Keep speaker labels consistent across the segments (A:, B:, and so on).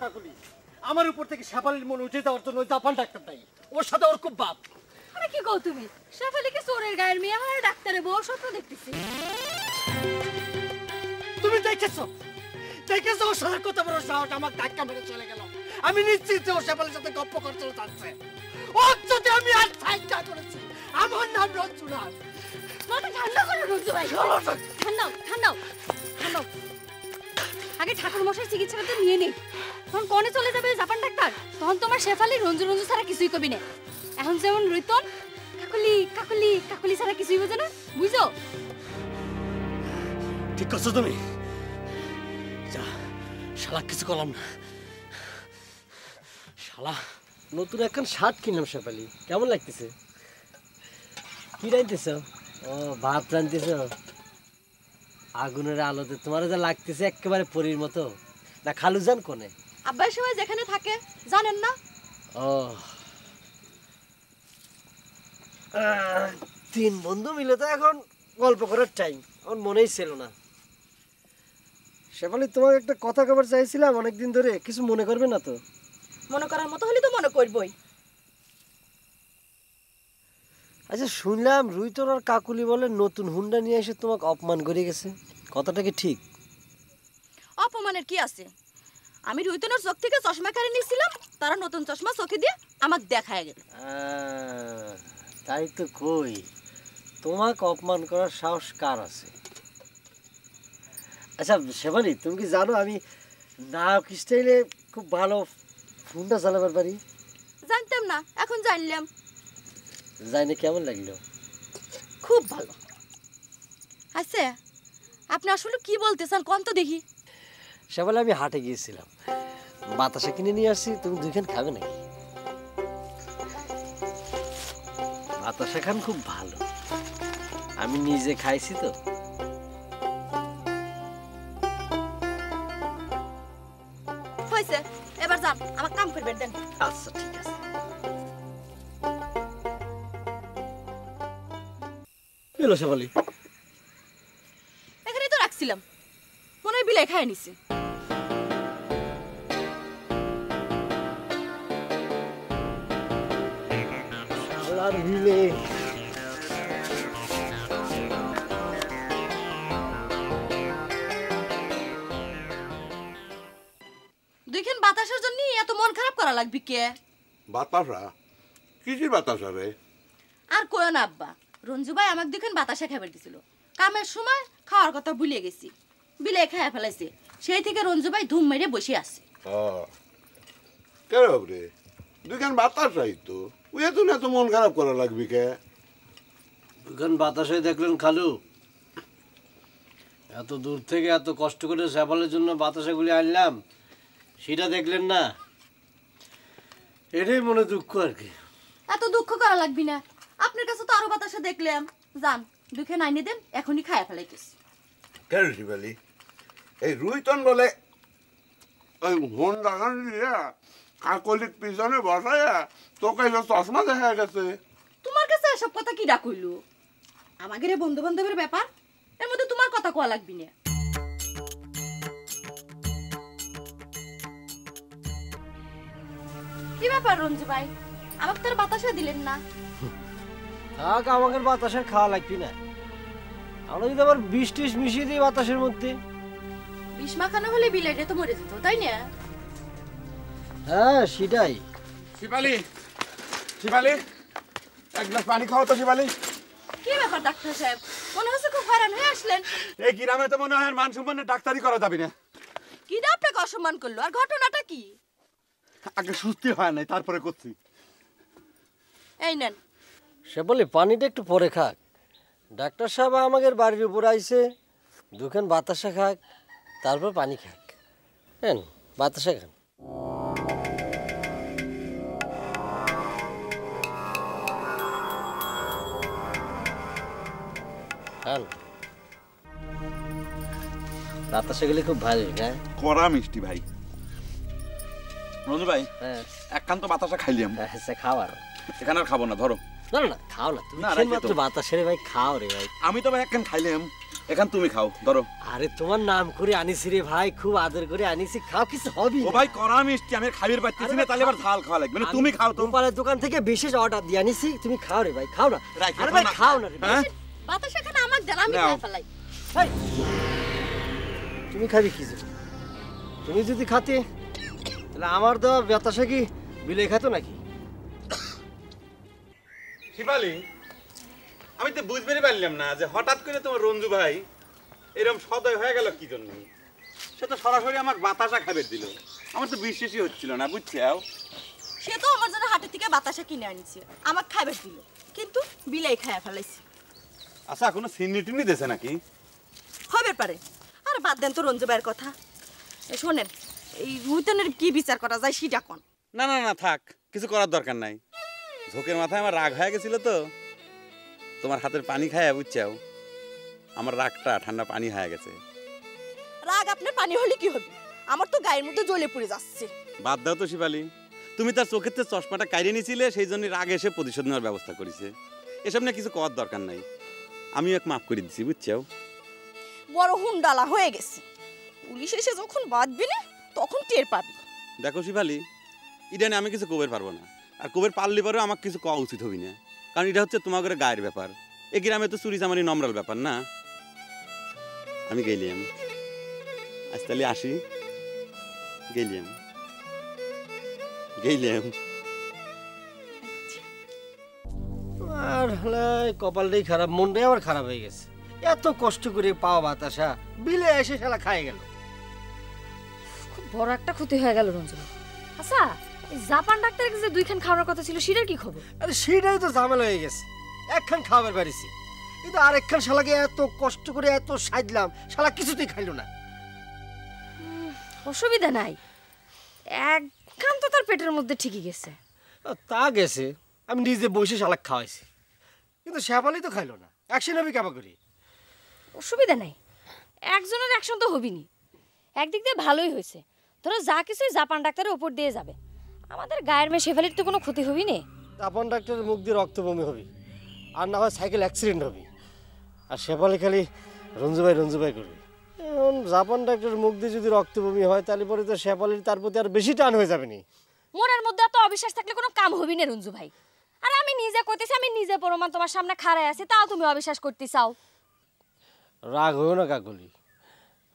A: কাকুলি, আমার উপর থেকে শেফালির মন উঠে যাওয়ার জন্য জাপান ডাক্তার নাই, ওর সাথে ওর খুব বাপ।
B: আরে কি কও তুমি? শেফালিকে চোরের গায়ের মেয়ে আর ডাক্তারে বউ স্বপ্ন দেখতেছি।
A: তুমি দেখেছো ওর সাথে কত বড় সাহস, আমার ধাক্কা মেরে চলে গেল। আমি নিশ্চিত যে ও শেফালির সাথে গপ্প করতে যাচ্ছে। ওর যদি আমি আর সাইডটা করেছি, আমার নাম রঞ্জুনাথ।
B: মাথা ঠান্ডা করো রঞ্জু ভাই, ঠান্ডাও ঠান্ডাও ঠান্ডাও। আগে ঠাকুর মশাই চিকিৎসাটা তো নিয়ে নে, তখন কোনে চলে যাবে জাপান ডাক্তার, তখন তোমার শেফালি রঞ্জু রঞ্জু ছাড়া কিছুই কবি না। এখন যেমন রৈতন কাকুলি কাকুলি কাকুলি ছাড়া কিছুই বোঝে না, বুঝো?
A: ঠিক করছো তুমি। যা, শালা কিছু করলাম না। শালা
C: নতুন একখান শার্ট কিনলাম শেফালি, কেমন লাগতেছে? কি রাঁধতেছ? ও ভাত রাঁধতেছ? আগুনের আলোতে তোমার যা লাগতেছে একেবারে পরীর মতো। না খালুজান কোনে?
B: আব্বার সময় যেখানে থাকে জানেন না?
C: ও তিন বন্ধু মিলে তো এখন গল্প করার টাইম, আমার মনেই ছিল না। শেফালি তোমাকে একটা কথা খবর চাইছিলাম অনেকদিন ধরে, কিছু মনে করবে না তো?
B: মনে করার মতো হলে তো মনে করবই।
C: আচ্ছা শুনলাম রুইতর আর কাকুলি বলে নতুন হুন্ডা নিয়ে এসে তোমাকে অপমান করে গেছে, কথাটা কি ঠিক?
B: অপমানের কি আছে? আমি রুইতনের চোখ থেকে চশমা কেড়ে নিয়েছিলাম, তারা নতুন চশমা চোখে দিয়ে আমাকে দেখায় গেল।
C: তাই তো কই, তোমাকে অপমান করার সাহস কার আছে? আচ্ছা শেফালি তুমি কি জানো আমি নায়ক স্টাইলে খুব ভালো হুন্ডা চালাবার পারি?
B: জানতাম না, এখন জানলাম।
C: জানি কেমন লাগলো?
B: খুব ভালো। আচ্ছা আপনি আসলে কি বলতে চান কোন তো দেখি।
C: শেফালি আমি হাটে গিয়েছিলাম, বাতাসা কিনে নিয়ে আসছি, তুমি দুইখান খাবে নাকি? বাতাসা খান খুব ভালো, আমি নিজে খাইছি তো।
B: হয়েছে, এবার যান, আমার কাম করবেন দেন।
C: আচ্ছা ঠিক আছে। এলো শেফালি?
B: এখানেই তো রাখছিলাম, মনে হয় বিলাই খায় নিছে।
C: আর বিলে
B: দুইখান বাতাসের জন্য এত মন খারাপ করা লাগবে কে?
D: বাতাসা? কিসের বাতাসা রে?
B: আর কইও না আব্বা, রঞ্জু ভাই আমাকে দুইখান বাতাসা খাবার দিছিল, কামের সময় খাওয়ার কথা ভুলে গেছি, বিলে খাইয়া ফেলাইছে, সেই থেকে রঞ্জু ভাই ধুম মেরে বসে আছে।
D: কেন রে, দুইখান বাতাসাই তো, ওই তো না, তো মন খারাপ করা লাগবে কে?
C: দুখান বাতাসে দেখলেন খালু, এত দূর থেকে এত কষ্ট করে শেফালির জন্য বাতাসাগুলি আনলাম, সেটা দেখলেন না? এটাই মনে দুঃখ আর কি।
B: এত দুঃখ করা লাগবি না, আপনার কাছে তো আরো বাতাসা দেখলাম, যান দুইখান আইনে দেন, এখনই খাইয়া ফেলাইতেছি।
D: কেন শিবালি, এই রুইতন বলে ওই হোন্ডা গান দিয়া কাকলির পিছনে বসায়া তোকে চশমা দেখা গেছে।
B: তোমার কাছে এসব কথা কি ডাকইল? আমাদের বন্ধু বান্ধবের ব্যাপার, এর মধ্যে তোমার কথা কোয়া লাগবি না। কি ব্যাপার রঞ্জু ভাই, আমাকে তোর বাতাসা দিলেন না?
C: থাক, আমাকে বাতাসের খাওয়া লাগবি না, আমরা যদি আবার বিষ টিস মিশিয়ে দিই বাতাসের মধ্যে।
B: বিষ মাখানো হলে বিলাইটা তো মরে যেত, তাই না?
C: হ্যাঁ সেটাই।
D: শিবালি, শিবালি, এক গ্লাস পানি খাও তো শিবালি।
B: কি ব্যাপার ডাক্তার সাহেব, মনে হচ্ছে খুব হয়রান হয়ে আসলেন।
D: এই গ্রামে তো মনে হয় মান সম্মানে ডাক্তারি করা যাবে না।
B: কি দা আপনাকে অসম্মান করলো, আর ঘটনাটা কি?
D: আগে সুস্থি হয় নাই, তারপরে করছি।
B: এই নেন।
C: সে বলে পানিটা একটু পরে খাক, ডাক্তার সাহেব আমাদের বাড়ির উপর আইসে, দুখান বাতাসা খাক, তারপর পানি খাক। হ্যাঁ বাতাসা খান। খান, বাতাসা গেলে খুব ভালো। হ্যাঁ
D: কড়া মিষ্টি ভাই। রঞ্জু ভাই,
C: হ্যাঁ
D: একখান তো বাতাসা খাইলাম,
C: খাওয়ার
D: এখানে আর খাবো না, ধরো।
C: না না খাও না তুমি,
D: না,
C: মাত্র বাতাসে রে ভাই, খাও রে ভাই।
D: আমি তো ভাই একখান খাইলাম,
E: এখন তুমি খাও ধরো।
C: আরে তোমার নাম করে আনিছি রে ভাই, খুব আদর করে আনিছি, খাও, কিছু হবে
E: ও ভাই করা মিষ্টি, আমি খাবির পাচ্ছি না, তাহলে আবার ঝাল খাওয়া লাগবে না, তুমি খাও তো।
C: গোপালের দোকান থেকে বিশেষ অর্ডার দিয়ে আনিছি, তুমি খাও রে ভাই, খাও না।
E: রাখো
C: আরে ভাই
E: না।
C: খাও না রে ভাই।
E: হ্যাঁ
B: বাতাসা খানা আমার দেন, আমি
E: নাও।
B: খেয়ে ফেলাই।
C: এই, তুমি খাবি কি যে? তুমি যদি খাতে তাহলে আমার দেওয়া বাতাসা কি বিলে খাতো নাকি?
E: শিবালি, আমি তো বুঝতে পারলাম না যে হঠাৎ করে তোমার রঞ্জু ভাই এরকম সদয় হয়ে গেল কি জন্য। সে তো সরাসরি আমার বাতাসা খাবার দিল, আমার তো বিশ্বাসই হচ্ছিল না, বুঝছো?
F: সে তো আমার জন্য হাটের থেকে বাতাসা কিনে আনছে, আমার খাইবার দিল, কিন্তু বিলাই খাইয়া ফেলাইছে।
E: আচ্ছা কোনো সিন্নি টিনি দেছে নাকি?
F: হবে পারে। আর বাদ দেন তো রঞ্জু ভাইয়ের কথা। শোনেন, এই রুইতনের কি বিচার করা যায় সেটা কোন?
E: না না না থাক, কিছু করার দরকার নাই। ঝোঁকের মাথায় আমার রাগ হয়ে গেছিল তো, তোমার হাতের পানি খায়া বুঝছাও আমার রাগটা ঠান্ডা পানি হয়ে গেছে।
F: রাগ আপনার পানি হলে কি হবে? আমার তো গায়ের মধ্যে জ্বলে পড়ে যাচ্ছে।
E: বাদ দাও তো শিবালি, তুমি তার চোখের থেকে চশমাটা কাইরে নিয়েছিলে, সেই জন্য রাগ এসে প্রতিশোধ নেওয়ার ব্যবস্থা করেছে। এসব নিয়ে কিছু করার দরকার নাই, আমিও এক মাফ করে দিচ্ছি, বুঝছাও?
F: বড় হুন্ডালা হয়ে গেছে, পুলিশ এসে যখন বাঁধবি না তখন টের পাবি।
E: দেখো শিবালি, এটা নিয়ে আমি কিছু কবের পারবো না, আর কবের পারলে পরেও আমার কিছু কওয়া উচিত হবি না, কারণ এটা হচ্ছে তোমাদের গায়ের ব্যাপার। এ গ্রামে তো চুরি চামারি নম্রাল ব্যাপার না। আমি গেলিয়াম, আজ তাহলে আসি। Gallium gallium.
C: আর কপালটাই খারাপ, মনটাই আমার খারাপ হয়ে গেছে। এত কষ্ট করে পাওয়া বাতাসা বিলে এসে শালা খাই গেল।
B: খুব বড় একটা ক্ষতি হয়ে গেল রঞ্জু। আচ্ছা, এই জাপান ডাক্তারের কাছে দুইখান খাওয়ার কথা ছিল, সেটার কি খবর?
C: আরে সেটাই তো ঝামেলা হয়ে গেছে। একখান খাবার পারিছি, কিন্তু আরেকখান শালাকে এত কষ্ট করে এত সাজলাম, শালা কিছুতেই খাইলো না।
B: অসুবিধা নাই, একখান তো তার পেটের মধ্যে ঠিকই গেছে।
C: তা গেছে, আমি নিজে বসে শালাক খাওয়াইছি, কিন্তু শেফালি তো খাইলো না। অ্যাকশন আমি কাবা করি।
B: অসুবিধা নাই, একজনের অ্যাকশন তো হবিনি। একদিক দিয়ে ভালোই হয়েছে, ধরো যা কিছুই জাপান ডাক্তারের উপর দিয়ে যাবে, আমাদের গায়ের মেয়ে শেফালির তো কোনো ক্ষতি হবি না।
C: জাপান ডাক্তারের মুখ দিয়ে রক্তবমি হবি, আর না হয় সাইকেল অ্যাক্সিডেন্ট হবি, আর শেফালি খালি রঞ্জুভাই করবি। এখন জাপান ডাক্তারের মুখ দিয়ে যদি রক্তবমি হয়, তাহলে পরে তো শেফালির তার প্রতি আর বেশি টান হয়ে যাবে নি।
B: মনের মধ্যে এত অবিশ্বাস থাকলে কোনো কাম হবি না রঞ্জু ভাই। আর আমি নিজে কইতেছি, আমি নিজে প্রমাণ তোমার সামনে খাড়ায় আছি, তাও তুমি অবিশ্বাস করতে চাও।
C: রাগ হয়েও না কাকলি,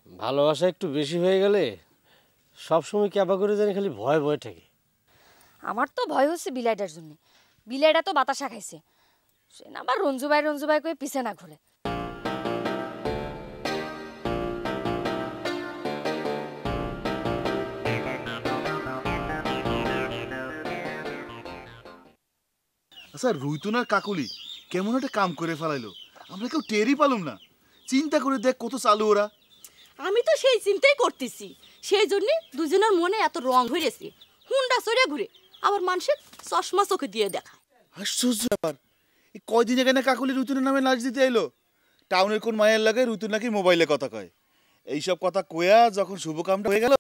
C: ভালোবাসা একটু বেশি হয়ে গেলে সবসময় ক্যাবা করে জানি খালি ভয় ভয় থাকে।
B: আমার তো ভয় হচ্ছে বিলাইটার জন্য। বিলাইটা তো বাতাসা খাইছে, সে না আবার রঞ্জু ভাই কয়ে পিছে না ঘুরে।
G: আচ্ছা রুইতুন আর কাকুলি কেমন একটা কাম করে ফেলাইলো, আমরা কেউ টেরই পালাম না। চিন্তা করে দেখ কত চালু ওরা।
F: আমি তো সেই চিন্তাই করতেছি, সেই জন্য দুজনের মনে এত রং হয়েছে। হুন্ডা চড়ে ঘুরে আবার মানুষের চশমা চোখে দিয়ে দেখায়।
G: আশ্চর্য ব্যাপার, এই কয়দিন আগে না কাকুলি রুইতুনের নামে লাশ দিতে এলো। টাউনের কোন মায়ের লাগে রুইতুন নাকি মোবাইলে কথা কয়। এইসব কথা কয়া যখন শুভ কামটা হয়ে গেল,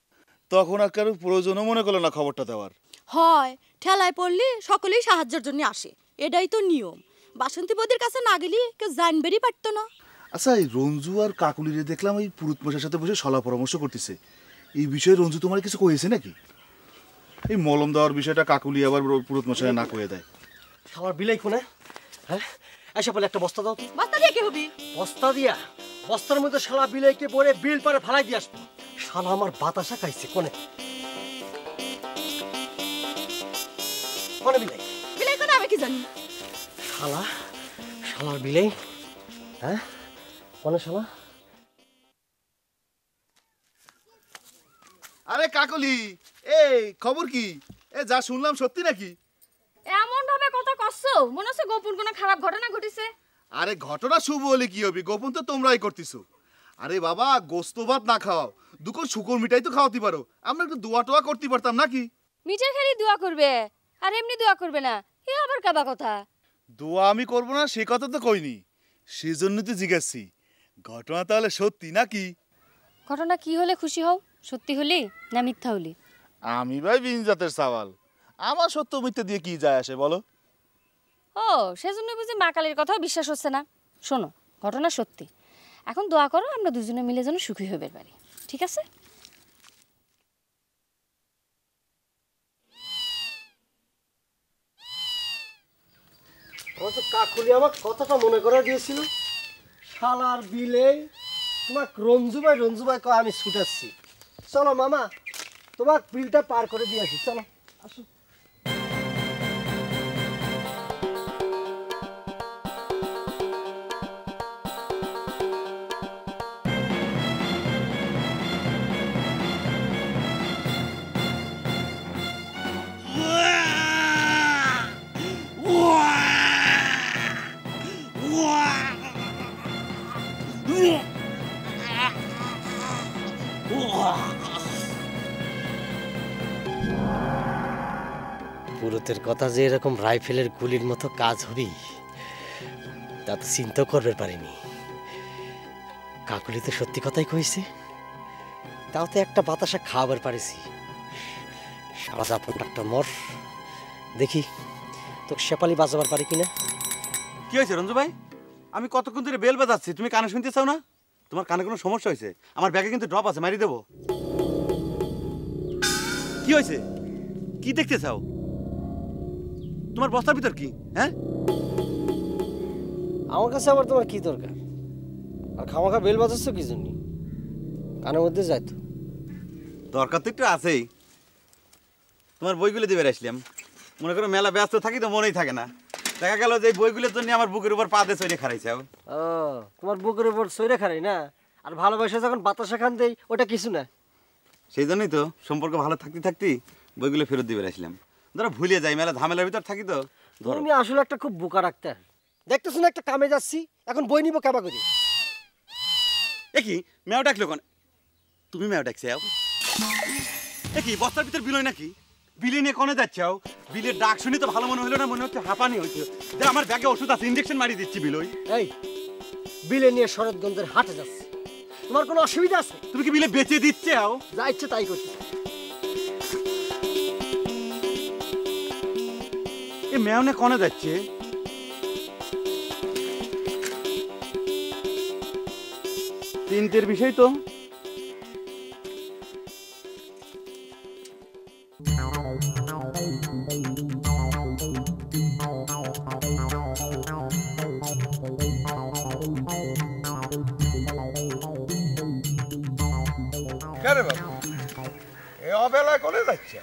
G: তখন আর কারোর প্রয়োজনও মনে করলো না খবরটা দেওয়ার।
F: হয়, ঠেলায় পড়লে সকলেই সাহায্যের জন্য আসে, এটাই তো নিয়ম। বাসন্তী বদির কাছে না গেলে কেউ জানবেরই পারতো না।
G: আচ্ছা এই রঞ্জু আর কাকুলিরে দেখলাম এই পুরুত মশার সাথে বসে সলা পরামর্শ করতেছে। এই বিষয়ে রঞ্জু তোমার কিছু কয়েছে নাকি? এই মলম দেওয়ার বিষয়টা কাকুলি আবার পুরুত মশাই না কয়ে দেয়।
C: আমার বিলাই কোনে? হ্যাঁ, এসে বলে একটা বস্তা দাও।
F: বাস্তা দিয়ে কি হবি?
C: বস্তা দিয়া? বস্তার মধ্যে শালা বিলাইকে পরে বিল পারে ফালাই দিয়ে আসবো। শালা আমার বাতাসা খাইছে কোনে? কোনে বিলাই?
F: বিলাই কোনে আমি কি জানি?
C: শালার বিলাই। হ্যাঁ কোনে শালা?
G: আরে কাকলি, এই খবর কি? এ যা শুনলাম সত্যি নাকি?
B: এমন ভাবে কথা কচ্ছো, মনে হচ্ছে গোপন কোনো খারাপ ঘটনা ঘটেছে।
G: আরে ঘটনা শুভ হলে কি হবে, গোপন তো তোমরাই করতেছো। আরে বাবা গোস্ত ভাত না খাওয়াও, দুকর শুকর মিঠাই তো খাওয়াতে পারো। আমরা একটু দোয়া টোয়া করতে পারতাম নাকি?
B: মিঠে খালি দোয়া করবে আর এমনি দোয়া করবে না, এ আবার কাবা কথা।
G: দোয়া আমি করবো না সে কথা তো কইনি, সেজন্য তো জিজ্ঞাসছি ঘটনা তাহলে সত্যি নাকি?
B: ঘটনা কি হলে খুশি হও, সত্যি হলি না মিথ্যা হলি?
G: আমি ভাই বিন জাতের সওয়াল, আমার সত্য মিথ্যা দিয়ে কি যায় আসে বলো?
B: ও সেজন্য বুঝি মা কালীর কথাও বিশ্বাস হচ্ছে না। শোনো, ঘটনা সত্যি। এখন দোয়া করো আমরা দুজনে মিলে যেন সুখী হইবার পারি, ঠিক আছে?
C: আমার তো কাকুলি আমার কথাটা মনে করে দিয়েছিল, শালার বিলে তোমাক রঞ্জু ভাই কয় আমি ছুটাচ্ছি। চলো মামা, তোমার বিলটা পার করে দিয়ে আসি, চলো আসো। পুরুতের কথা যে এরকম রাইফেলের গুলির মতো কাজ হবি তা তো চিন্তা করবে পারিনি। কাকুলি তো সত্যি কথাই কইছে, তাও তো একটা বাতাসা খাওয়াবার পারিছি। সারা জাপন ডাক্তার মর, দেখি তোকে শেপালি বাজাবার পারি কিনা।
E: কি হয়েছে রঞ্জু ভাই? আমি কতক্ষণ ধরে বেল বাজাচ্ছি, তুমি কানে শুনতে চাও না? তোমার কানে কোনো সমস্যা হয়েছে? আমার ব্যাগে কিন্তু ড্রপ আছে, মারি দেবো। কি হয়েছে? কি দেখতে চাও? তোমার বস্তার ভিতর কি? হ্যাঁ,
C: আমার কাছে আবার তোমার কি দরকার? আর খামাখা বেল বাজাচ্ছ কি জন্য? কানের মধ্যে যায় তো।
E: দরকার তো একটু আছেই। তোমার বইগুলো দিয়ে আসলাম, মনে করো মেলা ব্যস্ত থাকি তো মনেই থাকে না। দেখা গেল যে বইগুলোর জন্য আমার বুকের উপর পা দিয়ে চড়ে খারাইছে।
C: ও, তোমার বুকের উপর সইরে খারাই না? আর ভালোবাসা যখন বাতাসা খান দেই ওটা কিছু না।
E: সেই জন্যই তো সম্পর্ক ভালো থাকতে থাকতে বইগুলো ফেরত দিয়ে আসলাম। ধরো ভুলিয়ে যাই, মেলা ঝামেলার ভিতর থাকি তো।
C: তুমি আসলে একটা খুব বোকা ডাক্তার। দেখতেছো না একটা কামে যাচ্ছি, এখন বই নিব কেবা করি।
E: একই মেও ডাকলো কোন? তুমি মেও ডাকছে? একই বস্তার ভিতর বিলই নাকি? বিলি নিয়ে কোনে যাচ্ছাও? বিলের ডাক শুনি তো ভালো মনে হলো না, মনে হচ্ছে হাঁপানি হয়েছে। যে আমার ব্যাগে ওষুধ আছে, ইঞ্জেকশন মারি দিচ্ছি বিলই।
C: এই বিলে নিয়ে শরৎগঞ্জের হাটে যাচ্ছে, তোমার কোনো অসুবিধা আছে?
E: তুমি কি বিলে বেচে দিচ্ছে?
C: যা ইচ্ছে তাই করতে।
E: এ মেয়নে কোনে যাচ্ছে? চিন্তার বিষয় তো।
D: কেন বাবু এ অবেলায় করে যাচ্ছে?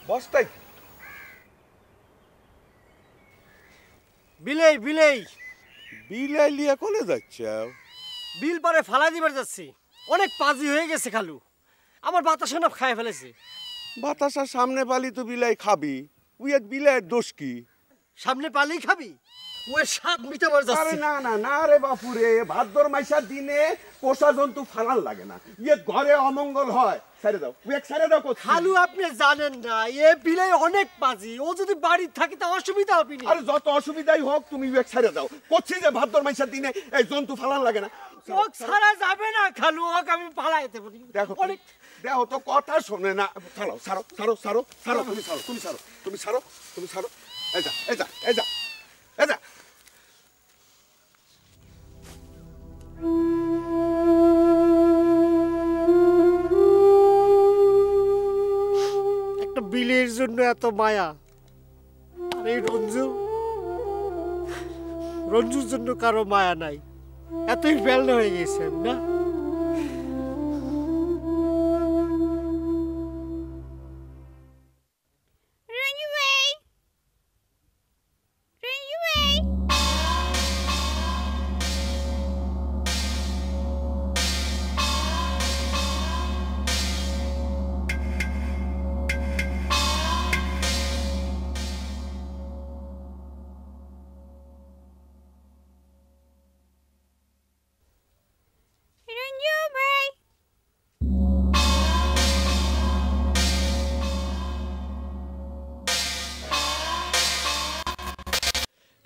D: বস্তায় কি?
C: বিলেই বিলেই
D: বিলাই লিয়া করে যাচ্ছে?
C: বিল পারে ফালাই দিবার যাচ্ছি। অনেক পাজি হয়ে গেছে খালু, আমার বাতাসা না খায় ফেলেছে।
D: বাতাসার সামনে পালি তো বিলাই খাবি, উই এক বিলাইয়ের দোষ কি?
C: সামনে পালেই খাবি? ওই স্বাদ মিটাবার
D: আরে
C: যাচ্ছে।
D: না না না রে বাপুরে, ভাদ্র মাইশার দিনে পোষা জন্তু ফালান লাগে না, ইয়ে ঘরে অমঙ্গল হয়। ছেড়ে দাও, উই এক ছেড়ে দাও।
C: খালু আপনি জানেন না এ বিলাই অনেক পাজি, ও যদি বাড়ির থাকে তা অসুবিধা হবে না।
D: আরে যত অসুবিধাই হোক তুমি উই এক ছেড়ে দাও। করছি যে ভাদ্র মাইশার দিনে এই জন্তু ফালান লাগে না।
C: ওক ছাড়া যাবে না খালু, ওক আমি পালাইতে পারি।
D: দেখো
C: অনেক
D: দেখো তো কথা শোনে না। ছাড়ো ছাড়ো ছাড়ো ছাড়ো ছাড়ো, তুমি ছাড়ো তুমি ছাড়ো তুমি ছাড়ো তুমি ছাড়ো। এই যা এই যা এই যা এই যা।
C: একটা বিলের জন্য এত মায়া, আর এই রঞ্জুর জন্য কারো মায়া নাই। এতই ফেলনা হয়ে গেছে না।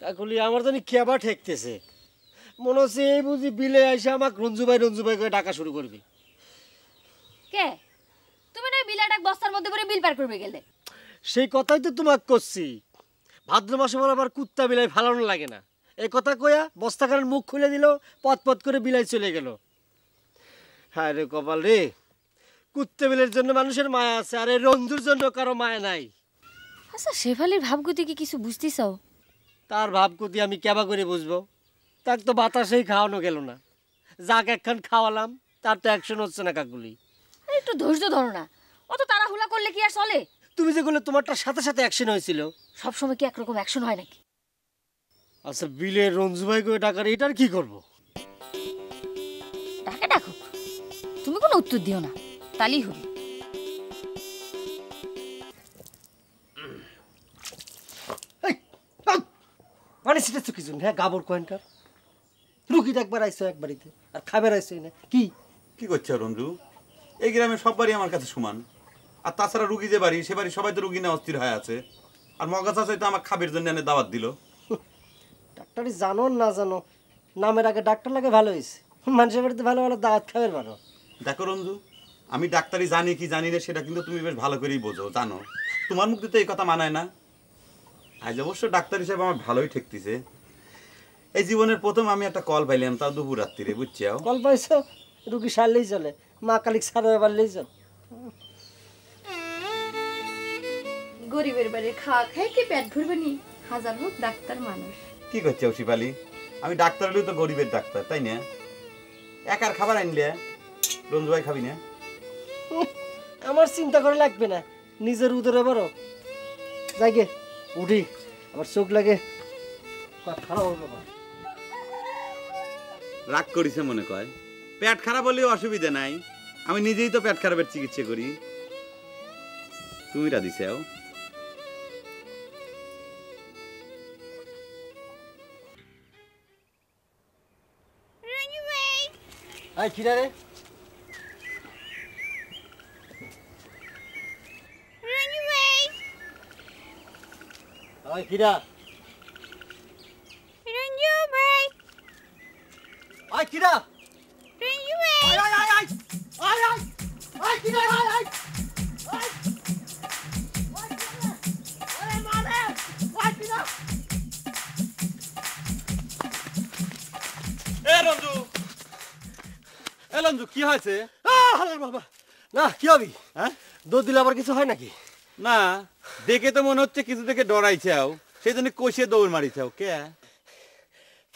C: কাকুলি আমার জানি কেবা ঠেকতেছে, মনে হচ্ছে এই বুঝি বিলে এসে আমাকে রঞ্জু ভাই করে ডাকা শুরু করবি।
B: কে তুমি না বিলাটাক বস্তার মধ্যে পরে বিল পার করবে গেলে?
C: সেই কথাই তো তোমাকে করছি, ভাদ্র মাসে বলে আবার কুত্তা বিলাই ফালানো লাগে না। এই কথা কইয়া বস্তাখানের মুখ খুলে দিল, পথ পথ করে বিলাই চলে গেল। হ্যাঁ রে কপাল রে, কুত্তে বিলের জন্য মানুষের মায়া আছে, আর এই রঞ্জুর জন্য কারো মায়া নাই।
B: আচ্ছা শেফালির ভাবগতি কি কিছু বুঝতেছাও?
C: তার ভাবগতি আমি কেবা করে বুঝবো? তার তো বাতাসেই খাওয়ানো গেল না। যাক একখান খাওয়ালাম, তার তো অ্যাকশন হচ্ছে না কাকুলি।
B: একটু ধৈর্য ধরো না, অত তাড়াহুড়া করলে কি আর চলে?
C: তুমি যে বললে তোমারটার সাথে সাথে অ্যাকশন হয়েছিল,
B: সবসময় কি একরকম অ্যাকশন হয় নাকি?
C: আচ্ছা বিলের রঞ্জু ভাই করে টাকার এটার কি করবো?
B: ডাকে ডাকুক, তুমি কোনো উত্তর দিও না, তালি হবে।
C: মানে সেটা তো কিছু হ্যাঁ, গাবর কয়েনকার রুগী একবার আইসো এক বাড়িতে, আর খাবার আইসো না কি?
E: কি করছে রঞ্জু? এই গ্রামে সব বাড়ি আমার কাছে সমান, আর তাছাড়া রুগী যে বাড়ি, সে বাড়ি সবাই তো রুগী না অস্থির হয়ে আছে। আর মগা চাচাই তো আমার খাবের জন্য এনে দাওয়াত দিল।
C: ডাক্তারি জানো না জানো, নামের আগে ডাক্তার লাগে ভালো হয়েছে, মানুষের বাড়িতে ভালো ভালো দাওয়াত খাবের ভালো।
E: দেখো রঞ্জু, আমি ডাক্তারি জানি কি জানি না সেটা কিন্তু তুমি বেশ ভালো করেই বোঝো, জানো। তোমার মুখ দিতে এই কথা মানায় না। আজ অবশ্য ডাক্তার হিসেবে আমার ভালোই ঠেকতেছে। এই জীবনের প্রথম আমি একটা কল পাইলাম, তাও দুপুর রাত্রিরে, বুঝছো?
C: কল পাইছো? রুগী সারলেই চলে, মা কালিক সারা পারলেই চল।
F: গরিবের বাড়ির খাওয়া খায় কি পেট ভরবে নি? হাজার হোক ডাক্তার মানুষ।
E: কি করছে শিপালি? আমি ডাক্তার হলেও তো গরিবের ডাক্তার, তাই না? একার খাবার আনলে রঞ্জু ভাই খাবি না?
C: আমার চিন্তা করে লাগবে না, নিজের উদরে বড়। যাই গে উঠি, আবার চোখ লাগে খারাপ হবে।
E: রাগ করিছে মনে কয়? পেট খারাপ হলেও অসুবিধা নাই, আমি নিজেই তো পেট খারাপের চিকিৎসা করি। তুমি রাধিসাও?
C: আই কিরা রে? আই কিরা?
B: রঞ্জু ভাই,
C: আই কিরা?
B: রঞ্জু ভাই,
C: I I I I I I I কিরা? আই আই আই আরে মারে আই কিরা?
E: এ রঞ্জু, এ রঞ্জু, কি হয়েছে?
C: আরে বাবা, না কি হবি?
E: হ্যাঁ,
C: দৌড় দিলে আবার কিছু হয় নাকি?
E: না দেখে তো মনে হচ্ছে কিছু থেকে ডরাইছাও, সেই জন্য কষিয়ে দৌড় মারিছাও। কে?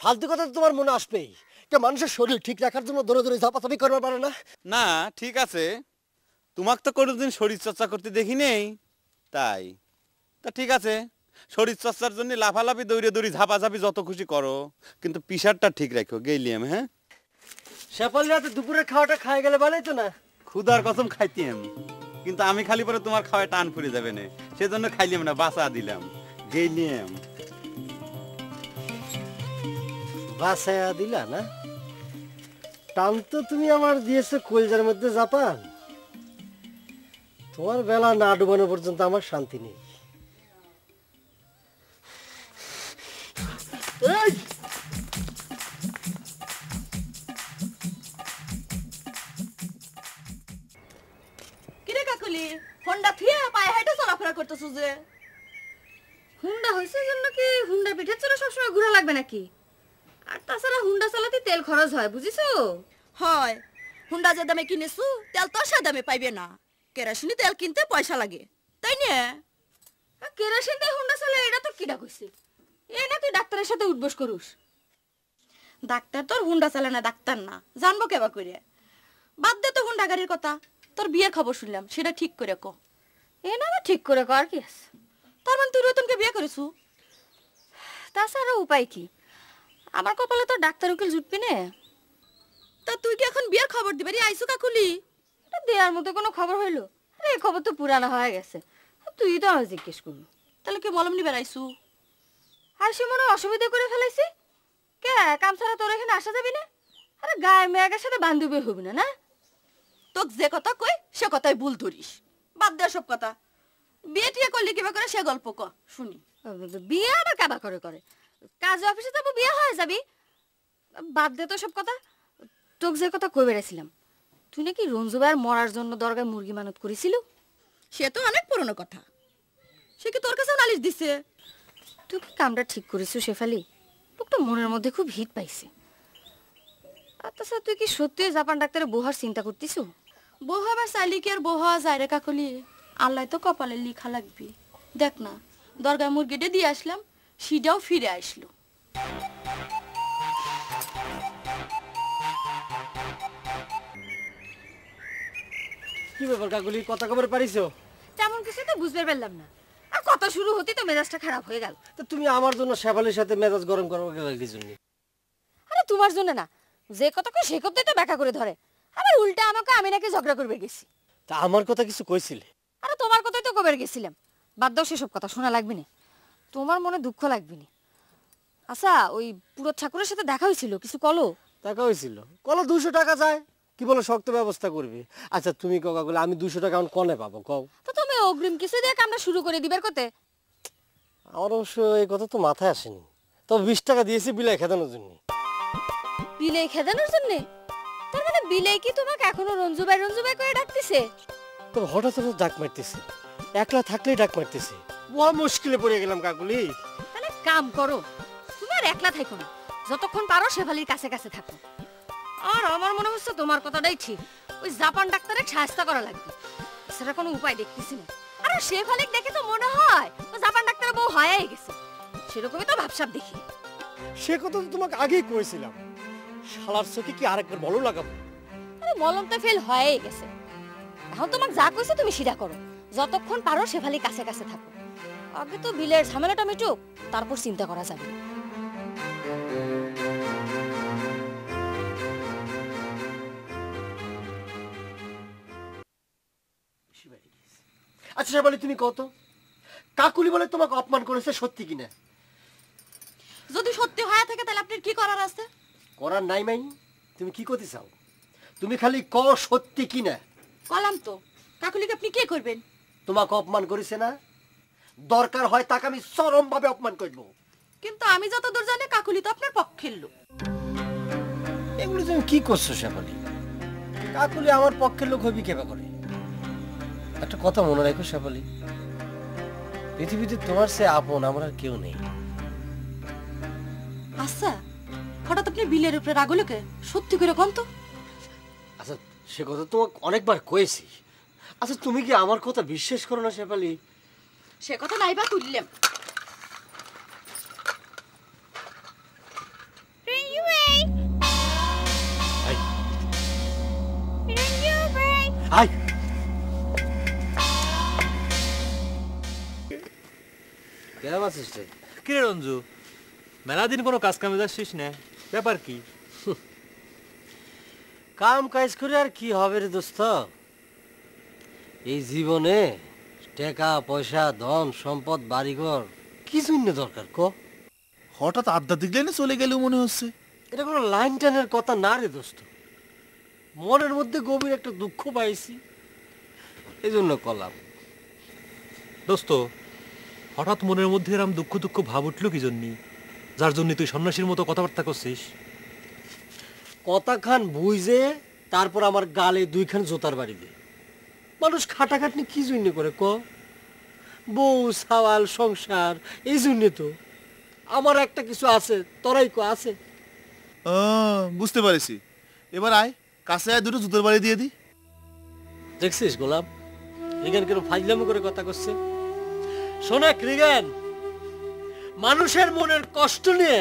C: ফালতু কথা তো তোমার মনে আসবেই। কে মানুষের শরীর ঠিক রাখার জন্য দৌড়ে দৌড়ে ঝাপাঝাপি করতে পারে না?
E: না ঠিক আছে, তোমাকে তো কোনোদিন শরীর চর্চা করতে দেখি নেই, তাই তা ঠিক আছে, শরীর চর্চার জন্য লাফালাফি দৌড়ে দৌড়ি ঝাপাঝাপি যত খুশি করো, কিন্তু পিসারটা ঠিক রাখো। গেইলিয়াম হ্যাঁ,
C: শেফালি রাতে দুপুরের খাওয়াটা খাই গেলে ভালোই তো না?
E: ক্ষুধার কসম খাইতাম, কিন্তু আমি খালি পরে তোমার খাওয়ায় টান ফুরে যাবে না, সেজন্য খাইলাম না, বাঁচা দিলাম। গেইলিয়াম
C: বাসায়া দিলা না? টান তো তুমি আমার দিয়েছো কলজার মধ্যে জাপান। তোমার বেলা না ডুবানো পর্যন্ত আমার শান্তি নেই। এই!
F: কিরে কাকুলি, হোন্ডা থিয়ে পায়ে হেঁটে চলাফেরা করতেছো যে?
B: হুন্ডা হয়েছে জন্য কি হুন্ডা পিঠে চলে সবসময় ঘোরা লাগবে নাকি? আর তাছাড়া হুন্ডা চালাতে তেল খরচ হয়, বুঝিছো?
F: হয়, হুন্ডা যে দামে কিনেছো তেল তো সে দামে পাইবে না, কেরোসিনি তেল কিনতে পয়সা লাগে, তাই না?
B: কেরোসিন দিয়ে হুন্ডা চলে, এটা তো কিডা কইছে? এই না তুই ডাক্তারের সাথে উঠবস করুস?
F: ডাক্তার তোর হুন্ডা চালে না, ডাক্তার না, জানবো কেবা করে? বাদ দে তো হুন্ডা গাড়ির কথা, তোর বিয়ের খবর শুনলাম, সেটা ঠিক করে ক।
B: এ না ঠিক করে কর কি আছে?
F: তার মানে তুই রতনকে বিয়ে করেছু?
B: তাছাড়া উপায় কি? আমার কপালে তো ডাক্তার উকিল জুটবি না।
F: তা তুই কি এখন বিয়ের খবর দিবারি আইসু কাকুলি?
B: এটা দেওয়ার মতো কোনো খবর হইলো? আরে এই খবর তো পুরানো হয়ে গেছে, তুই তো আমার জিজ্ঞেস করবি।
F: তাহলে কি মলম নিবে আইসু?
B: আর সে মনে অসুবিধা করে ফেলাইছি? কে কাম ছাড়া তোর এখানে আসা যাবি না? আরে গায়ে মেয়ের সাথে বান্ধবী হবি না না?
F: তোক যে কথা কই সে কথাই ভুল ধরিস, বাদ দে সব কথা। বিয়ে টিয়ে করলি কিবা করে সে গল্প ক শুনি।
B: বিয়ে আবার কাবা করে করে? কাজ অফিসে যাবো, বিয়ে হয়ে যাবি। বাদ দে তো সব কথা। তোকে যে কথা কই বেড়েছিলাম, তুই নাকি রঞ্জু ভাইয়ের মরার জন্য দরগায় মুরগি মানত করেছিল?
F: সে তো অনেক পুরনো কথা, সে কি তোর কাছে নালিশ দিছে?
B: তুই কি কামটা ঠিক করিস শেফালি? লোকটা মনের মধ্যে খুব হিট পাইছে। আচ্ছা তুই কি সত্যি জাপান ডাক্তারে বহার চিন্তা করতিস?
F: বউ হবার চাইলে কি আর বউ হওয়া যায় রে কাকলি? আল্লাহ তো কপালে লিখা লাগবি। দেখ না, দরগায় মুরগিটা দিয়ে আসলাম, সিটাও ফিরে আসলো।
C: কি ব্যাপার কাকুলি, কথা খবর পারিছো?
B: তেমন কিছু তো বুঝতে পারলাম না, আর কথা শুরু হতে তো মেজাজটা খারাপ হয়ে গেল।
C: তো তুমি আমার জন্য শেফালির সাথে মেজাজ গরম করো কি জন্য?
B: আরে তোমার জন্য না, যে কথা কই সে কথাই তো ব্যাখ্যা করে ধরে, আবার উল্টা আমাকে আমি নাকি ঝগড়া করবে গেছি।
C: তা আমার কথা কিছু কইছিলে?
B: আরে তোমার কথাই তো কবে গেছিলাম, বাদ দাও সেসব কথা, শোনা লাগবে না, তোমার মনে দুঃখ লাগবে না। আচ্ছা ওই পুরো ঠাকুরের সাথে দেখা হয়েছিল, কিছু কলো?
C: টাকা হয়েছিল, কলো 200 টাকা যায়, কি বলো শক্ত ব্যবস্থা করবে। আচ্ছা তুমি কও কাকুলি, আমি 200 টাকা এখন কনে পাবো কও?
B: তো তুমি অগ্রিম কিছু দিয়ে কামটা শুরু করে দিবার কথা।
C: আমার অবশ্য এই কথা তো মাথায় আসেনি, তবে 20 টাকা দিয়েছি বিলাই খেদানোর জন্য।
B: বিলাই খেদানোর জন্য? তার মানে বিলাই কি তোমাকে এখনো রঞ্জুবাই করে ডাকতেছে?
C: তবে হঠাৎ হঠাৎ ডাক মারতেছে, একলা থাকলেই ডাক মারতেছে, বড় মুশকিলে পড়ে গেলাম কাকুলি।
B: তাহলে কাম করো, তুমি আর একলা থাকো না, যতক্ষণ পারো শেফালির কাছে কাছে থাকো। আর আমার মনে হচ্ছে তোমার কথাটাই ঠিক, ওই জাপান ডাক্তারের সাহায্য করা লাগবে, সেটা কোনো উপায় দেখতেছি না। আর শেফালিক দেখে তো মনে হয় ও জাপান ডাক্তারের বউ হয়ে গেছে, সেরকমই তো ভাবসাব দেখি।
C: সে কথা তো তোমাকে আগেই কইছিলাম, শালার চোখে কি আরেকবার ভালো লাগাবো?
B: আরে মলম তো ফেল হয়ে গেছে, এখন তোমাকে যা কইছে তুমি সেটা করো, যতক্ষণ পারো শেফালির কাছে কাছে থাকো। আগে তো বিলের ঝামেলাটা মিটুক, তারপর চিন্তা করা যাবে।
C: আচ্ছা শেফালি তুমি কত, কাকুলি বলে তোমাকে অপমান করেছে সত্যি কিনা?
F: যদি সত্যি হয়ে থাকে তাহলে আপনার কি করার আছে?
C: করার নাই মাইনি, তুমি কি করতে চাও? তুমি খালি ক সত্যি কিনা।
F: কলাম তো, কাকুলিকে আপনি কি করবেন?
C: তোমাকে অপমান করেছে না, দরকার হয় তাকে আমি চরম ভাবে অপমান করব।
F: কিন্তু আমি যতদূর জানি কাকুলি তো আপনার পক্ষের লোক।
C: এগুলো তুমি কি করছো শেফালি? কাকুলি আমার পক্ষের লোক হবি কেবা করে? একটা কথা মনে রাখো শেফালি, পৃথিবীতে তোমার সে আপন আমার আর কেউ নেই।
F: আচ্ছা, হঠাৎ আপনি বিলের উপরে রাগলোকে সত্যি করে কোন তো?
C: আচ্ছা সে কথা তোমাকে অনেকবার কয়েছি, আচ্ছা তুমি কি আমার কথা বিশ্বাস করো না শেফালি?
F: সে কথা নাই বা তুললাম।
C: হাই কেমন আছিস রে?
H: কিরে রঞ্জু, মেলা দিন কোনো কাজ কামে যাচ্ছিস না, ব্যাপার কি?
C: কাম কাজ করে আর কি হবে রে দোস্ত, এই জীবনে টাকা পয়সা ধন সম্পদ বাড়িঘর কি জন্য দরকার ক?
G: হঠাৎ আধ্যাত্মিক লাইনে চলে গেলেও মনে হচ্ছে।
C: এটা কোনো লাইন টানের কথা না রে দোস্ত, মনের মধ্যে গভীর একটা দুঃখ পাইছি, এই জন্য কলাম।
H: দোস্ত, হঠাৎ মনের মধ্যে এরম দুঃখ দুঃখ ভাব উঠলো কি জন্যি, যার জন্য তুই সন্ন্যাসীর মতো কথাবার্তা করছিস?
C: কথা খান বুঝে তারপর আমার গালে 2খান জোতার বাড়ি দে। মানুষ খাটাখাটনি কি জন্য করে ক? বউ সাওয়াল সংসার, এই জন্যে তো। আমার একটা কিছু আছে, তোরাই ক আছে?
G: বুঝতে পারিছি, এবার আয় কাছে আয়, 2টো জুতোর বাড়ি দিয়ে দি।
C: দেখছিস গোলাম, রিগান কেন ফাজলামো করে কথা করছে? শোনাক রিগান, মানুষের মনের কষ্ট নিয়ে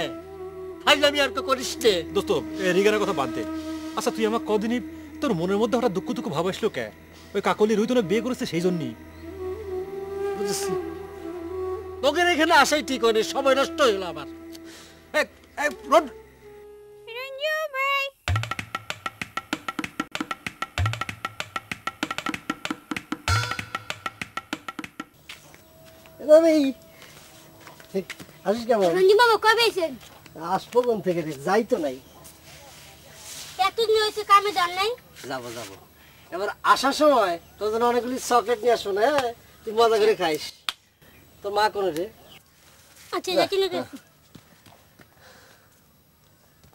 C: ফাজলামি আর করিস নে।
H: দোস্ত, রিগানের কথা বাদ দে। আচ্ছা তুই আমার কদিনই তোর মনের মধ্যে হঠাৎ দুঃখ দুঃখ ভাব আসলো কে? ওই কাকলি রুই তোরা বিয়ে করেছে সেই জন্যই।
C: বুঝেছি, তোদের এখানে আসাই ঠিক হয়নি, সময় নষ্ট হইলো আমার। আসিস কেমন?
I: রঞ্জি মামা কবে এসেছেন?
C: আসবো কোন থেকে রে, যাই তো নাই।
I: এতদিন হয়েছে কামে যান নাই?
C: যাবো যাবো, এবার আসার সময় তোর জন্য অনেকগুলি চকলেট নিয়ে আসবো না, হ্যাঁ? তুই মজা করে খাইস। তোর মা কোন রে?
I: আচ্ছা যাচ্ছি না।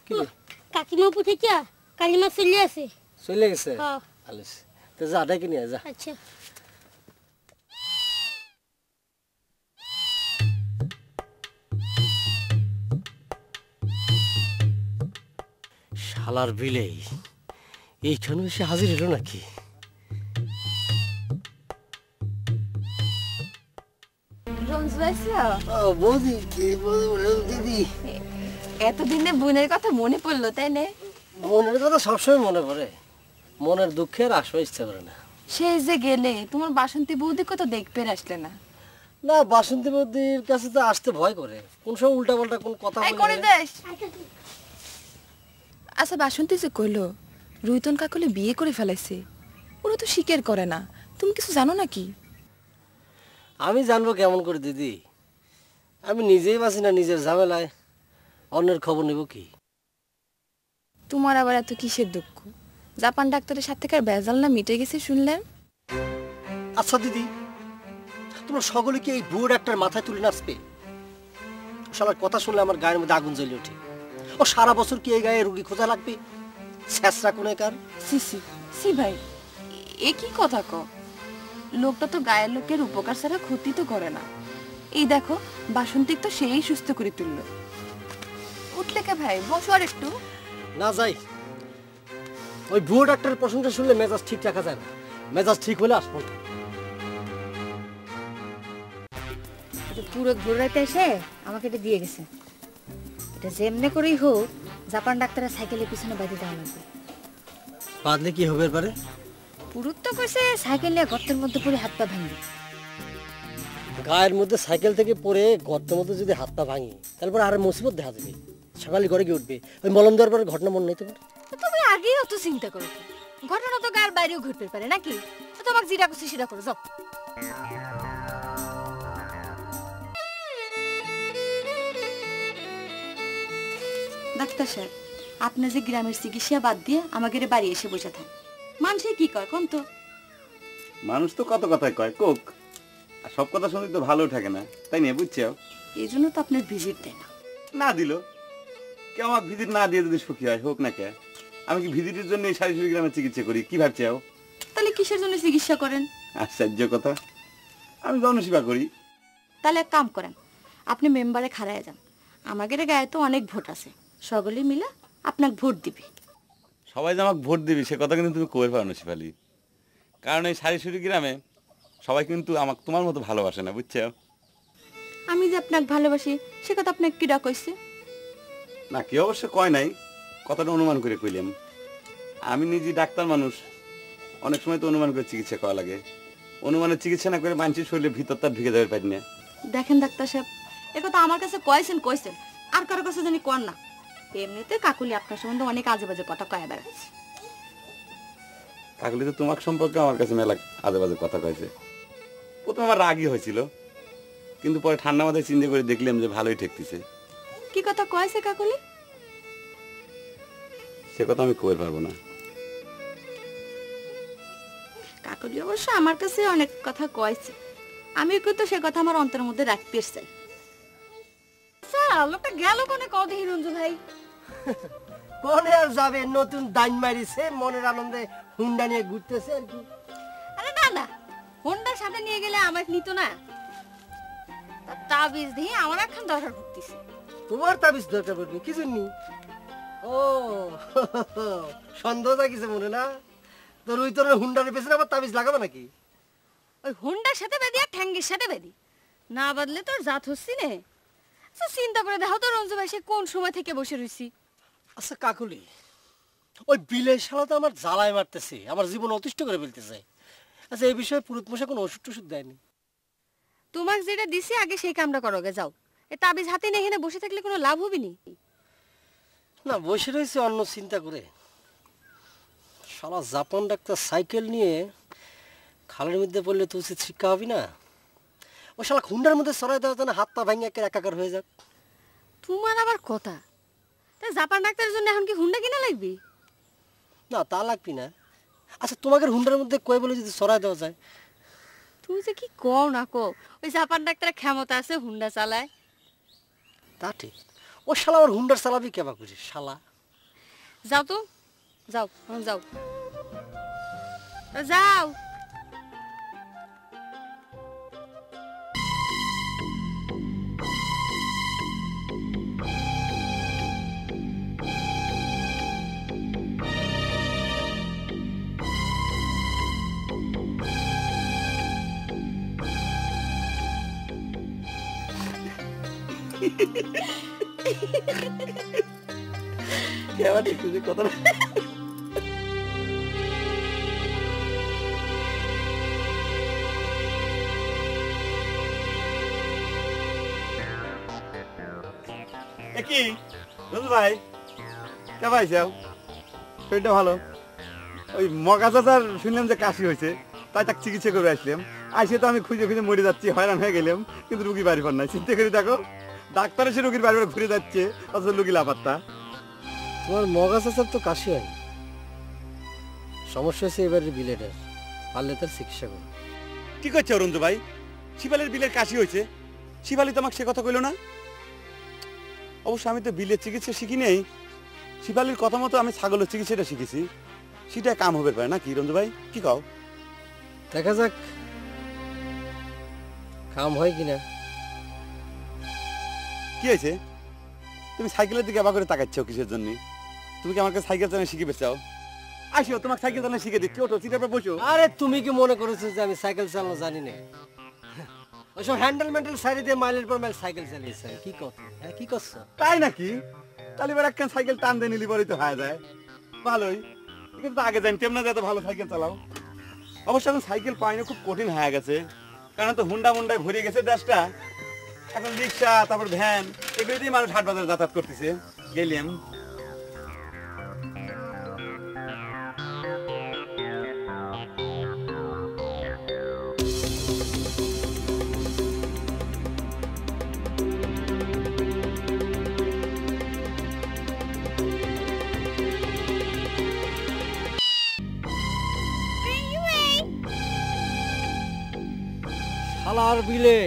C: কি রে?
I: কাকিমা পুঠে চা কালিমা চলে আছে।
C: চলে গেছে?
I: হ্যাঁ।
C: ভালো আছে। তো যা ডেকে নিয়ে যা।
I: আচ্ছা।
C: শালার বিলেই এইখানে এসে হাজির হলো নাকি? বৌদি দিদি,
F: এতদিনে বোনের কথা মনে পড়লো তাই না?
C: মনের কথা সবসময় মনে পড়ে, মনের দুঃখের আসবে ইচ্ছা করে না।
F: সেই যে গেলে তোমার বাসন্তী বৌদিকে তো দেখতে আসলে না।
C: না, বাসন্তী বৌদির কাছে তো আসতে ভয় করে, কোন সময় উল্টা পাল্টা কোন কথা বলে।
F: আচ্ছা, বাসন্তী যে কইলো রুইতন কাকলে বিয়ে করে ফেলাইছে, ওরা তো স্বীকার করে না, তুমি কিছু জানো নাকি?
C: আমি জানবো কেমন করে দিদি? আমি নিজেই বাঁচি না নিজের ঝামেলায়, অন্যের খবর নেব কি?
F: তোমার আবার এত কিসের দুঃখ? জাপান ডাক্তারের সাথে কার বেজাল না মিটে গেছে শুনলাম।
C: আচ্ছা দিদি, তোমরা সকলে কি এই বুড়ো ডাক্তার মাথায় তুলে নাচবে? শালার কথা শুনলে আমার গায়ের মধ্যে আগুন জ্বলে ওঠে। ও সারা বছর কি এই গায়ে রুগী খোঁজা লাগবে? শেষরা কোনে কার?
F: সিসি সি ভাই, এ কি কথা ক? লোকটা তো গায়ের লোকের উপকার ছাড়া ক্ষতি তো করে না। এই দেখো বাসন্তিক তো সেই সুস্থ করে তুললো। উঠলে কে ভাই, বসো আর একটু।
C: না যাই, ওই বুড়ো ডাক্তারের প্রশংসা শুনলে মেজাজ ঠিক রাখা যায় না। মেজাজ ঠিক হলে আসবো।
B: পুরো ঘুরাইতে এসে আমাকে এটা দিয়ে গেছে। এটা যেমনে করেই হোক জাপান ডাক্তারের সাইকেলের পিছনে বাঁধি দেওয়া লাগবে।
C: বাদলে কি হবে পারে?
B: পুরুত তো কইছে সাইকেল নিয়ে গর্তের মধ্যে পড়ে হাত পা ভাঙবে।
C: গায়ের মধ্যে সাইকেল থেকে পড়ে গর্তের মধ্যে যদি হাত পা ভাঙি, তারপর আর মুসিবত দেখা দেবে। সকালে ঘরে গিয়ে উঠবে, ওই মলম দেওয়ার পরে ঘটনা মনে নেই তোমার?
B: তুমি আগেই অত চিন্তা করো, ঘটনা তো গায়ের বাইরেও ঘটতে পারে নাকি? তোমাকে যেটা করছি সেটা করো, যাও।
F: ডাক্তার সাহেব, আপনি যে গ্রামের চিকিৎসা বাদ দিয়ে আমাদের বাড়ি এসে বসে থাকেন, মানুষে কি কয় কোন তো?
E: মানুষ তো কত কথাই কয় কোক, আর সব কথা শুনতে তো ভালো থাকে না, তাই নিয়ে বুঝছো?
F: এই জন্য তো আপনার ভিজিট দেয় না।
E: না দিল কেউ আমার ভিজিট না দিয়ে যদি সুখী হয় হোক না কে? আমি কি ভিজিটের জন্য এই শারীরিক গ্রামে চিকিৎসা করি? কি ভাবছো?
F: তাহলে কিসের জন্য চিকিৎসা করেন?
E: আশ্চর্য কথা, আমি জনসেবা করি।
F: তাহলে এক কাম করেন, আপনি মেম্বারে খাড়ায় যান। আমাদের গায়ে তো অনেক ভোট আছে, সকলে মিলে আপনাকে ভোট দিবে।
E: সবাই যে আমাকে ভোট দিবি সে কথা কিন্তু তুমি কই পারো না শিফালি, কারণ এই শারীরিক গ্রামে সবাই কিন্তু আমাকে তোমার মতো ভালোবাসে না, বুঝছো?
F: আমি যে আপনাকে ভালোবাসি সে কথা আপনাকে কিডা কইছে?
E: না, কেউ অবশ্য কয় নাই, কথাটা অনুমান করে কইলাম। আমি নিজে ডাক্তার মানুষ, অনেক সময় তো অনুমান করে চিকিৎসা করা লাগে। অনুমানের চিকিৎসা না করে মানুষের শরীরের ভিতর তার ঢুকে যাবে পারি না।
F: দেখেন ডাক্তার সাহেব, এ কথা আমার কাছে কইছেন, আর কারো কাছে জানি কর না। এমনিতে কাকুলি আপনার সম্বন্ধে অনেক আজে বাজে কথা কয়ে বেড়াচ্ছে।
E: কাকুলি তো তোমার সম্পর্কে আমার কাছে মেলা আজে বাজে কথা কয়েছে। প্রথমে আমার রাগই হয়েছিল, কিন্তু পরে ঠান্ডা মাথায় চিন্তা করে দেখলাম যে ভালোই ঠেকতেছে।
F: কি কথা কয়েছে কাকুলি?
E: সে কথা আমি কই পারবো না।
F: কাকুলি অবশ্য আমার কাছে অনেক কথা কয়েছে, আমি কিন্তু সে কথা আমার অন্তরের মধ্যে রাখতে চাই।
B: লোকটা গেল কোনে কও দেখি রঞ্জু ভাই?
C: কোনে আর যাবে, নতুন ডাইন মারিছে, মনের আনন্দে হুন্ডা নিয়ে ঘুরতেছে আর কি।
B: আরে না না, হোন্ডার সাথে নিয়ে গেলে আমাকে নিত না। তাবিজ দিয়ে আমার এখন দরকার পড়তেছে।
C: তোমার তাবিজ দরকার পড়বে কি জন্য? ও সন্দেহ জাগিছে মনে না? তোর ওই তোর হুন্ডার পেছনে আবার তাবিজ লাগাবে নাকি?
B: ওই হোন্ডার সাথে বেদি আর ঠ্যাঙ্গের সাথে বেদি না বাদলে তোর জাত হচ্ছি নে। চিন্তা করে দেখো তো রঞ্জু ভাই সে কোন সময় থেকে বসে রইছি।
C: আচ্ছা কাকুলি, ওই বিলের শালা তো আমার জ্বালায় মারতেছে, আমার জীবন অতিষ্ঠ করে ফেলতেছে। আচ্ছা এই বিষয়ে পুরুত মশা কোনো ওষুধ টষুধ দেয়নি?
B: তোমাকে যেটা দিছি আগে সেই কামটা করো গে, যাও। এ তাবিজ হাতে নিয়ে এখানে বসে থাকলে কোনো লাভ হবে নি।
C: না, বসে রয়েছে অন্য চিন্তা করে। শালা জাপান ডাক্তার সাইকেল নিয়ে খালের মধ্যে পড়লে তো উচিত শিক্ষা হবি না? ও শালা হুন্ডার মধ্যে সরাই দেওয়া যেন হাত পা ভাঙে একাকার হয়ে যাক।
B: তোমার আবার কথা, তাই জাপান ডাক্তারের জন্য এখন কি হুন্ডা কিনা লাগবে?
C: না তা লাগবি না। আচ্ছা তোমাকে হুন্ডার মধ্যে কয়ে বলে যদি সরাই দেওয়া যায়?
B: তুমি যে কি কও না কো, ওই জাপান ডাক্তারের ক্ষমতা আছে হুন্ডা চালায়।
C: তা ঠিক, ও শালা আবার হুন্ডার চালাবি কেবা করে শালা।
B: যাও তো, যাও যাও যাও।
E: কেমন একটু যে কথা
J: কি রঞ্জু ভাই কে ভাই যাও শরীরটা ভালো ওই মগা চাচার শুনলাম যে কাশি হয়েছে তাই তাকে চিকিৎসা করে আসলাম আইসে তো আমি খুঁজে খুঁজে মরে যাচ্ছি হয়রান হয়ে গেলাম কিন্তু রুগী বাড়ি পার নাই চিন্তা করে দেখো ডাক্তার এসে রুগীর বাড়ি বাড়ি ঘুরে যাচ্ছে অথচ রুগী লাপাত্তা
C: তোমার মগা চাচার তো কাশি হয় সমস্যা হচ্ছে এবারে বিলেটের পারলে তার চিকিৎসা করো
J: কি করছো রঞ্জু ভাই শিবালের বিলের কাশি হয়েছে শিবালি তোমাকে সে কথা কইলো না অবশ্য আমি তো বিলের চিকিৎসা শিখি নেই শিবালির কথা মতো আমি ছাগলের চিকিৎসাটা শিখেছি সেটা কাম হবে পারে না কি রঞ্জু ভাই কি কও
C: দেখা যাক কাম হয় কিনা
J: কি হয়েছে তুমি সাইকেলের দিকে আবার করে তাকাচ্ছ কিসের জন্য তুমি কি আমাকে সাইকেল চালানো শিখিবে চাও আসো তোমাকে সাইকেল চালানো শিখে দিচ্ছি ওটো সিটের উপর বসো
C: আরে তুমি কি মনে করেছো যে আমি সাইকেল চালানো জানি না ওইসব হ্যান্ডেল ম্যান্ডেল সাইড দিয়ে মাইলের পর মাইল সাইকেল চালিয়েছে কি কথা হ্যাঁ কি করছো
J: তাই নাকি তাহলে এবার একখান সাইকেল টান দিয়ে নিলি পরেই তো হয়ে যায় ভালোই কিন্তু আগে জানতাম না যে এত ভালো সাইকেল চালাও অবশ্য এখন সাইকেল পাই না খুব কঠিন হয়ে গেছে কারণ তো হুন্ডা মুন্ডায় ভরে গেছে দেশটা এখন রিক্সা তারপর ভ্যান এগুলো দিয়ে মানুষ হাট বাজারে যাতায়াত করতেছে গেলাম
C: শালার বিলে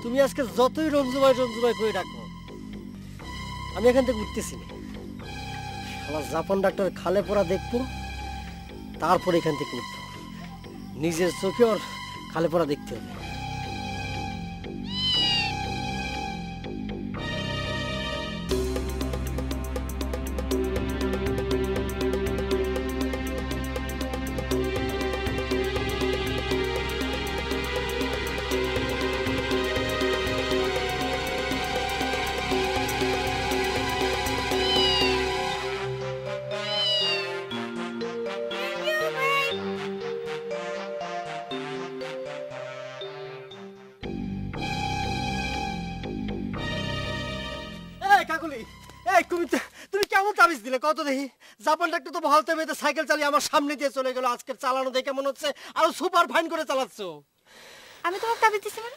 C: তুমি আজকে যতই রঞ্জু ভাই করে ডাকো আমি এখান থেকে উঠতেছি না শালা জাপান ডাক্তার খালে পড়া দেখবো তারপর এখান থেকে উঠবো নিজের চোখে ওর খালে পড়া দেখতে হবে তুমি কেমন তাবিজ দিলে কত দেখি জাপান ডাক্তার তো ভালতে মেয়েতে সাইকেল চালিয়ে আমার সামনে দিয়ে চলে গেল আজকে চালানো দেখে মনে হচ্ছে আরো সুপার ফাইন করে চালাচ্ছ
B: আমি তোমাকে তাবিজ দিছি মানে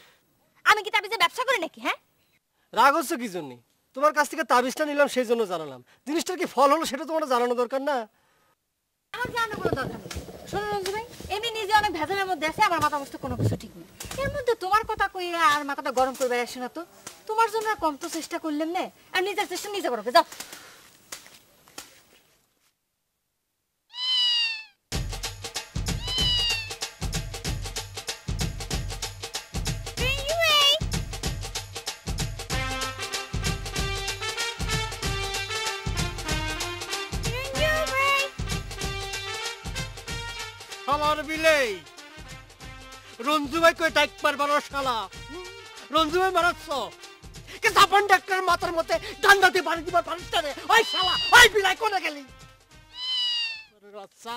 B: আমি কি তাবিজে ব্যবসা করি নাকি হ্যাঁ
C: রাগ হচ্ছে কি জন্য তোমার কাছ থেকে তাবিজটা নিলাম সেই জন্য জানালাম জিনিসটার কি ফল হলো সেটা তোমার জানানো দরকার না
B: আমার জানার কোনো দরকার নেই শোনো রঞ্জু ভাই এমনি নিজে অনেক ভেজালের মধ্যে আছে আমার মাথা অবস্থা কোনো কিছু ঠিক নেই এর মধ্যে তোমার কথা কইয়া আর মাথাটা গরম করবে আসে না তো তোমার জন্য আর কম তো চেষ্টা করলেন না আর নিজের চেষ্টা নিজে করবে যাও
C: আমার বিলেই রঞ্জু ভাই কই টাইক মারবার শালা রঞ্জু ভাই মারাচ্ছ কে জাপান ডাক্তার মাথার মধ্যে ডান্ডাতে বাড়ি দিবার পারিস না রে ওই শালা ওই বিলাই কোনে গেলি আচ্ছা